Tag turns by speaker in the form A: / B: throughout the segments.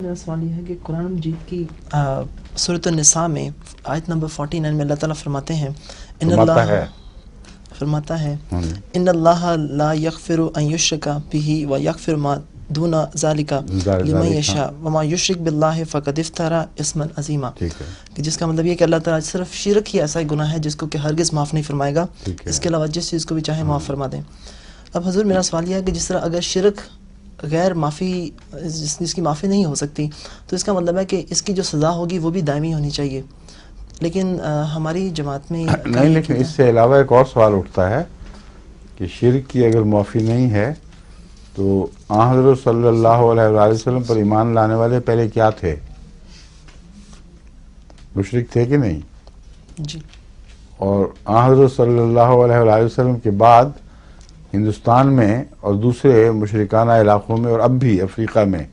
A: میرا سوال یہ ہے کہ قرآن مجید کی سورۃ النساء میں آیت نمبر 49 میں اللہ تعالیٰ فرماتے ہیں فرماتا ہے ان اللہ لا یغفر ان یشرک بہ ویغفر ما دون ذالک لمن یشاء وما یشرک باللہ فقد افترى اسما عظیما، کہ جس کا مطلب یہ کہ اللہ تعالیٰ صرف شرک ہی ایسا گناہ ہے جس کو کہ ہرگز معاف نہیں فرمائے گا، اس کے علاوہ جس چیز کو بھی چاہے معاف فرما دیں۔ اب حضور میرا سوال یہ ہے کہ جس طرح اگر شرک غیر معافی جس کی معافی نہیں ہو سکتی تو اس کا مطلب ہے کہ اس کی جو سزا ہوگی وہ بھی دائمی ہونی چاہیے، لیکن ہماری جماعت میں
B: نہیں، لیکن اس سے علاوہ ایک اور سوال اٹھتا ہے کہ شرک کی اگر معافی نہیں ہے تو حضرت صلی اللہ علیہ وآلہ وسلم پر ایمان لانے والے پہلے کیا تھے؟ مشرک تھے کہ نہیں؟
A: جی۔
B: اور حضرت صلی اللہ علیہ وآلہ وسلم کے بعد ہندوستان میں اور دوسرے مشرکانہ علاقوں میں اور اب بھی افریقہ میں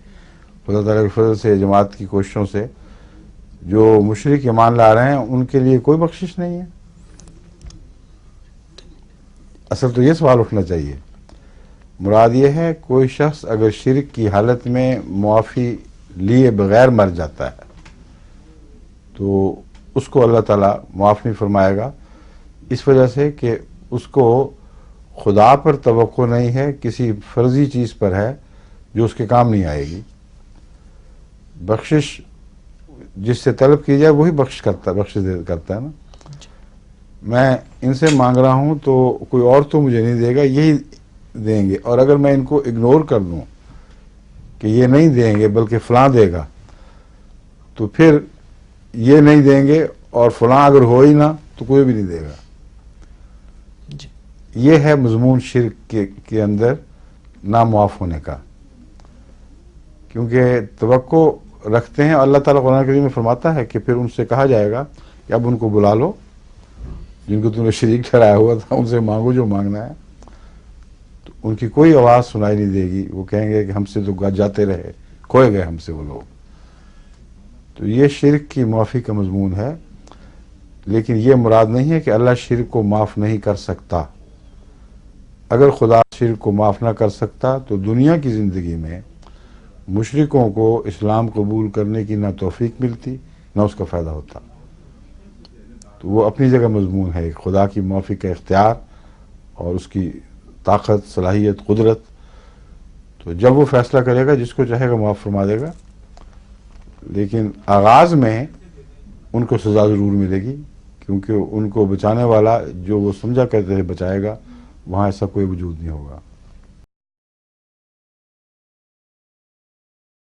B: خدا تعالیٰ کے فضل سے جماعت کی کوششوں سے جو مشرک ایمان لا رہے ہیں ان کے لیے کوئی بخشش نہیں ہے۔ اصل تو یہ سوال اٹھنا چاہیے، مراد یہ ہے کوئی شخص اگر شرک کی حالت میں معافی لیے بغیر مر جاتا ہے تو اس کو اللہ تعالیٰ معاف نہیں فرمائے گا، اس وجہ سے کہ اس کو خدا پر توقع نہیں ہے، کسی فرضی چیز پر ہے جو اس کے کام نہیں آئے گی۔ بخشش جس سے طلب کی جائے وہی بخشش کرتا ہے نا۔ میں ان سے مانگ رہا ہوں تو کوئی اور تو مجھے نہیں دے گا، یہی دیں گے، اور اگر میں ان کو اگنور کر دوں کہ یہ نہیں دیں گے بلکہ فلاں دے گا تو پھر یہ نہیں دیں گے اور فلاں اگر ہو ہی نہ تو کوئی بھی نہیں دے گا۔ یہ ہے مضمون شرک کے اندر نا معاف ہونے کا، کیونکہ توقع رکھتے ہیں۔ اللہ تعالیٰ قرآن کریم میں فرماتا ہے کہ پھر ان سے کہا جائے گا کہ اب ان کو بلا لو جن کو تم نے شریک ٹھہرایا ہوا تھا، ان سے مانگو جو مانگنا ہے، تو ان کی کوئی آواز سنائی نہیں دے گی، وہ کہیں گے کہ ہم سے تو جاتے رہے، کھوئے گئے ہم سے وہ لوگ۔ تو یہ شرک کی معافی کا مضمون ہے، لیکن یہ مراد نہیں ہے کہ اللہ شرک کو معاف نہیں کر سکتا۔ اگر خدا شرک کو معاف نہ کر سکتا تو دنیا کی زندگی میں مشرکوں کو اسلام قبول کرنے کی نہ توفیق ملتی نہ اس کا فائدہ ہوتا۔ تو وہ اپنی جگہ مضمون ہے خدا کی معافی کا اختیار اور اس کی طاقت، صلاحیت، قدرت۔ تو جب وہ فیصلہ کرے گا جس کو چاہے گا معاف فرما دے گا، لیکن آغاز میں ان کو سزا ضرور ملے گی، کیونکہ ان کو بچانے والا جو وہ سمجھا کرتے تھے بچائے گا، وہاں ایسا کوئی وجود نہیں ہوگا۔